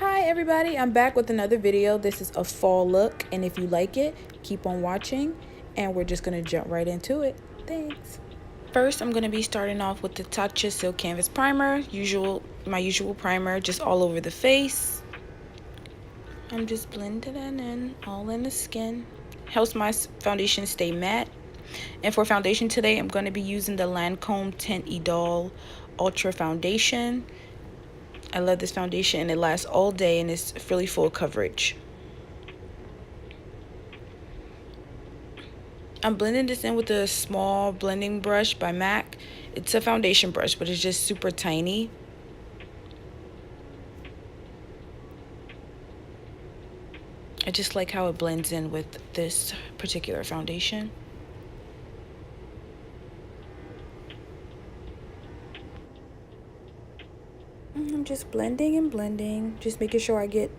Hi everybody, I'm back with another video. This is a fall look, and if you like it, keep on watching, and we're just gonna jump right into it. Thanks. First, I'm gonna be starting off with the Tatcha Silk Canvas Primer, my usual primer, just all over the face. I'm just blending it in, all in the skin. Helps my foundation stay matte. And for foundation today, I'm gonna be using the Lancome Tint Idol Ultra Foundation. I love this foundation and it lasts all day and it's really full coverage. I'm blending this in with a small blending brush by MAC. It's a foundation brush, but it's just super tiny. I just like how it blends in with this particular foundation. I'm just blending and blending, just making sure I get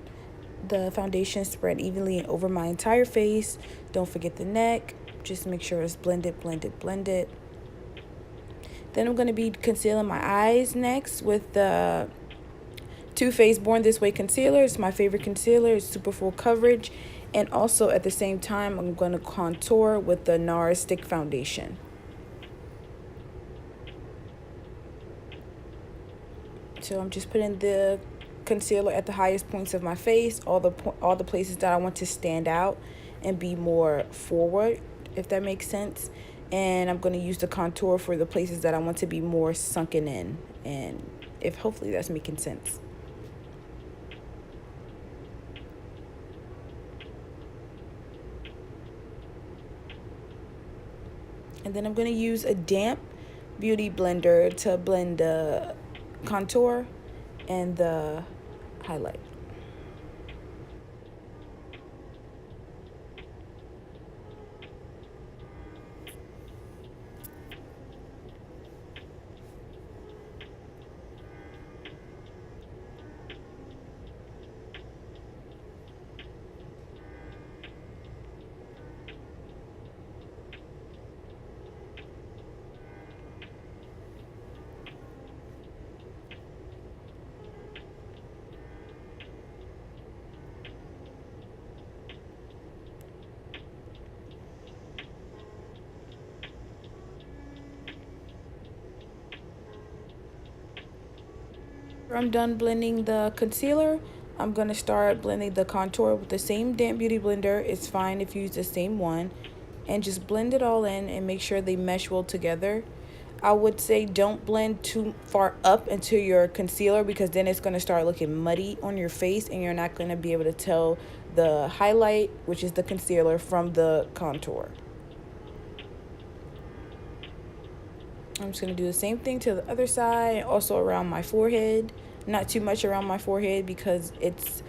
the foundation spread evenly over my entire face. Don't forget the neck. Just make sure it's blended, blended, blended. Then I'm going to be concealing my eyes next with the Too Faced Born This Way concealer. It's my favorite concealer. It's super full coverage. And also at the same time, I'm going to contour with the NARS Stick Foundation. So I'm just putting the concealer at the highest points of my face, all the places that I want to stand out and be more forward, if that makes sense. And I'm going to use the contour for the places that I want to be more sunken in, and if hopefully that's making sense. And then I'm going to use a damp beauty blender to blend the contour and the highlight. I'm done blending the concealer. I'm going to start blending the contour with the same damp beauty blender. It's fine if you use the same one. And just blend it all in and make sure they mesh well together. I would say don't blend too far up into your concealer, because then it's going to start looking muddy on your face and you're not going to be able to tell the highlight, which is the concealer, from the contour. I'm just going to do the same thing to the other side, also around my forehead. Not too much around my forehead because it's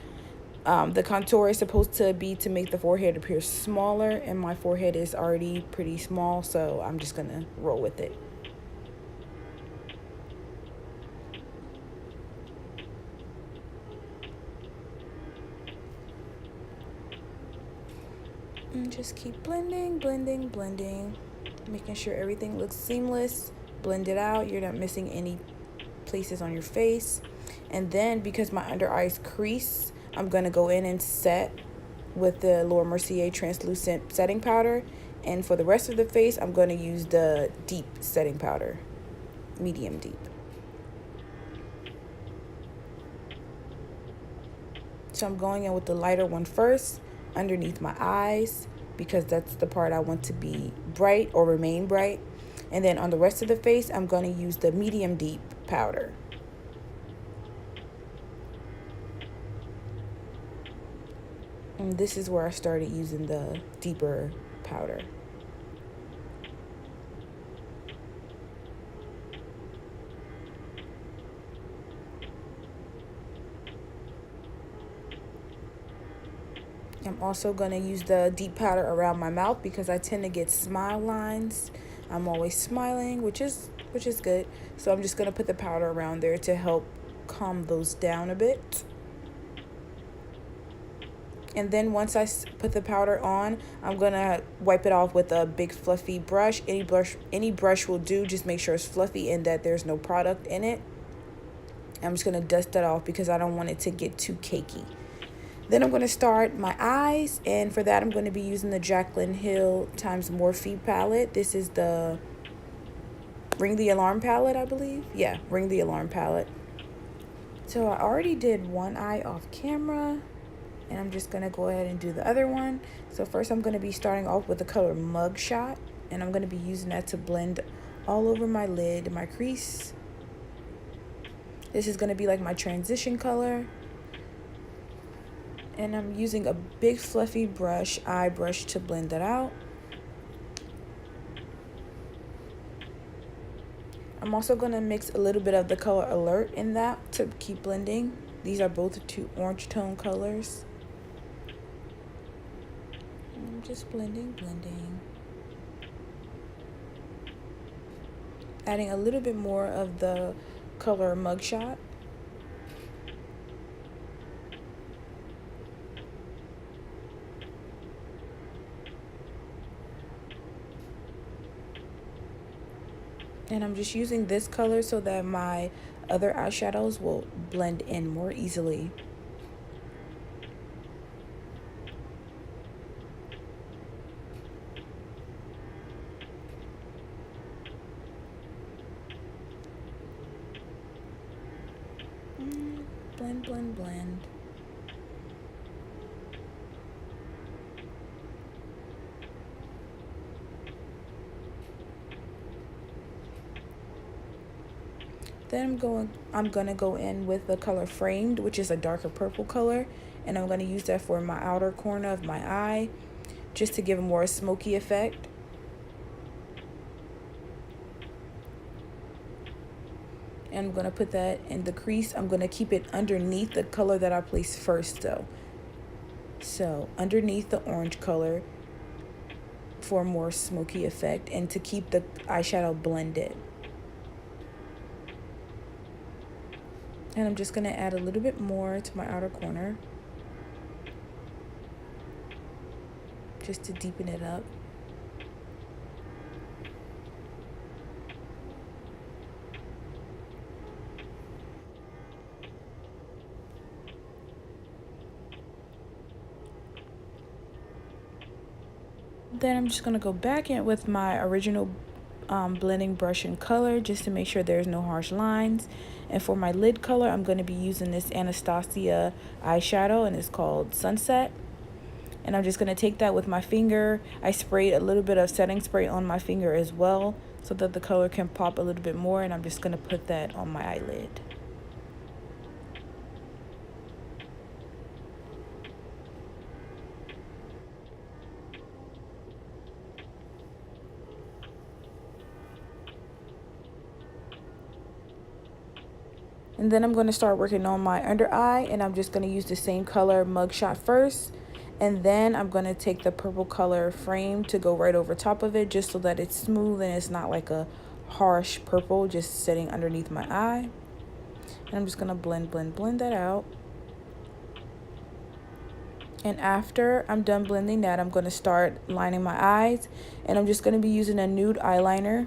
the contour is supposed to be to make the forehead appear smaller, and my forehead is already pretty small, so I'm just going to roll with it. And just keep blending, blending, blending, making sure everything looks seamless. Blend it out. You're not missing any places on your face. And then, because my under eyes crease, I'm going to go in and set with the Laura Mercier translucent setting powder. And for the rest of the face, I'm going to use the deep setting powder, medium deep. So I'm going in with the lighter one first underneath my eyes, because that's the part I want to be bright or remain bright. And then on the rest of the face, I'm going to use the medium deep powder. And this is where I started using the deeper powder. I'm also going to use the deep powder around my mouth because I tend to get smile lines. I'm always smiling, which is good. So I'm just going to put the powder around there to help calm those down a bit. And then once I put the powder on, I'm going to wipe it off with a big fluffy brush. Any brush will do. Just make sure it's fluffy and that there's no product in it. I'm just going to dust that off because I don't want it to get too cakey. Then I'm going to start my eyes, and for that I'm going to be using the Jaclyn Hill times Morphe palette. This is the Ring the Alarm palette, I believe. Yeah, Ring the Alarm palette. So I already did one eye off camera, and I'm just going to go ahead and do the other one. So first I'm going to be starting off with the color Mugshot, and I'm going to be using that to blend all over my lid, my crease. This is going to be like my transition color. And I'm using a big fluffy brush, eye brush, to blend that out. I'm also going to mix a little bit of the color Alert in that to keep blending. These are both two orange tone colors. And I'm just blending. Adding a little bit more of the color Mugshot. And I'm just using this color so that my other eyeshadows will blend in more easily. Blend. Then I'm gonna go in with the color Framed, which is a darker purple color, and I'm gonna use that for my outer corner of my eye, just to give a more smoky effect. And I'm gonna put that in the crease. I'm gonna keep it underneath the color that I placed first though. So underneath the orange color for a more smoky effect and to keep the eyeshadow blended. And I'm just going to add a little bit more to my outer corner, just to deepen it up. Then I'm just going to go back in with my original blending brush and color, just to make sure there's no harsh lines. And for my lid color, I'm going to be using this Anastasia eyeshadow, and it's called Sunset. And I'm just going to take that with my finger. I sprayed a little bit of setting spray on my finger as well, so that the color can pop a little bit more, and I'm just going to put that on my eyelid. And then I'm going to start working on my under eye, and I'm just going to use the same color Mugshot first. And then I'm going to take the purple color Frame to go right over top of it, just so that it's smooth and it's not like a harsh purple just sitting underneath my eye. And I'm just going to blend that out. And after I'm done blending that, I'm going to start lining my eyes. And I'm just going to be using a nude eyeliner.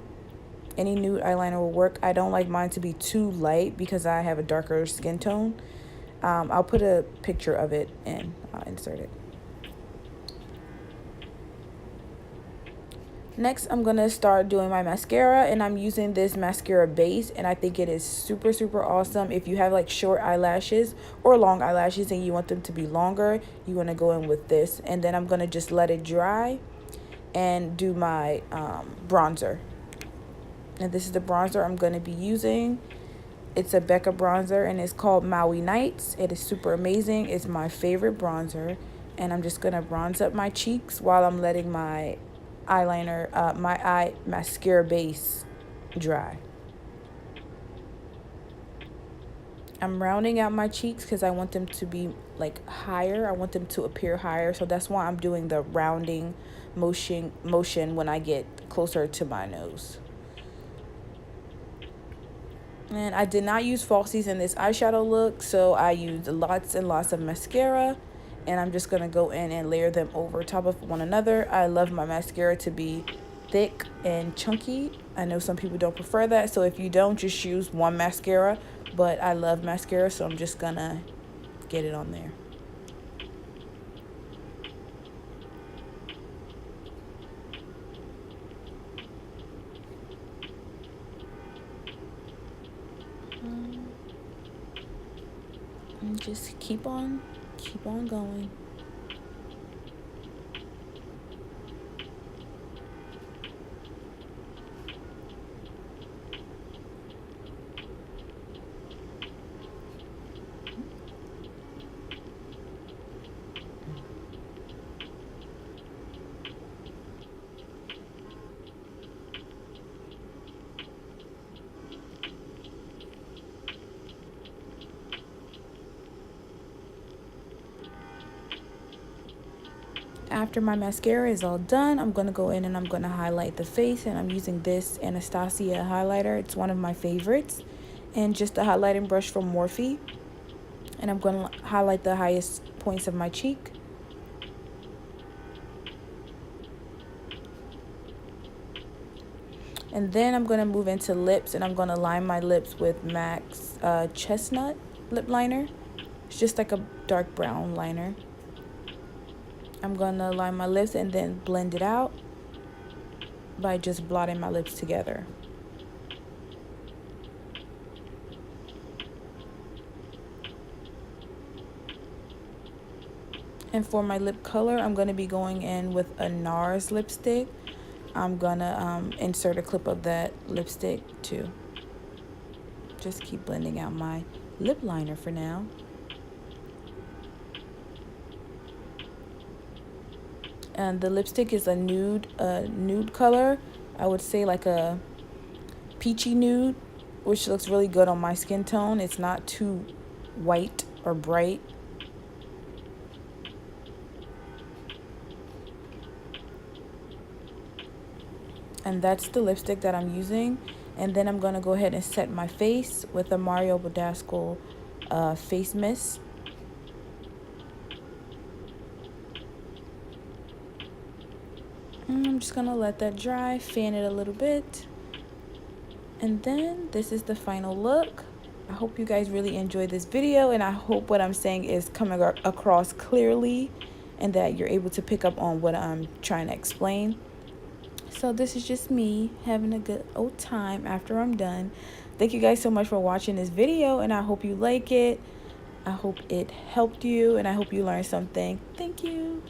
Any nude eyeliner will work. I don't like mine to be too light because I have a darker skin tone. I'll put a picture of it and I'll insert it. Next, I'm going to start doing my mascara, and I'm using this mascara base, and I think it is super, super awesome. If you have like short eyelashes or long eyelashes and you want them to be longer, you want to go in with this. And then I'm going to just let it dry and do my bronzer. And this is the bronzer I'm going to be using. It's a Becca bronzer, and it's called Maui Nights. It is super amazing. It's my favorite bronzer. And I'm just going to bronze up my cheeks while I'm letting my eyeliner, my eye mascara base dry. I'm rounding out my cheeks because I want them to be like higher. I want them to appear higher. So that's why I'm doing the rounding motion when I get closer to my nose. And I did not use falsies in this eyeshadow look, so I used lots and lots of mascara. And I'm just going to go in and layer them over top of one another. I love my mascara to be thick and chunky. I know some people don't prefer that, so if you don't, just use one mascara but I love mascara, so I'm just gonna get it on there. And just keep on going. After my mascara is all done, I'm going to go in and I'm going to highlight the face, and I'm using this Anastasia highlighter. It's one of my favorites, and just a highlighting brush from Morphe, and I'm going to highlight the highest points of my cheek. And then I'm going to move into lips, and I'm going to line my lips with MAC's Chestnut lip liner. It's just like a dark brown liner. I'm going to line my lips and then blend it out by just blotting my lips together. And for my lip color, I'm going to be going in with a NARS lipstick. I'm going to insert a clip of that lipstick too. Just keep blending out my lip liner for now. And the lipstick is a nude color. I would say like a peachy nude, which looks really good on my skin tone. It's not too white or bright. And that's the lipstick that I'm using. And then I'm going to go ahead and set my face with a Mario Badescu face mist. And I'm just going to let that dry, fan it a little bit. And then this is the final look. I hope you guys really enjoyed this video, and I hope what I'm saying is coming across clearly and that you're able to pick up on what I'm trying to explain. So this is just me having a good old time after I'm done. Thank you guys so much for watching this video, and I hope you like it. I hope it helped you, and I hope you learned something. Thank you.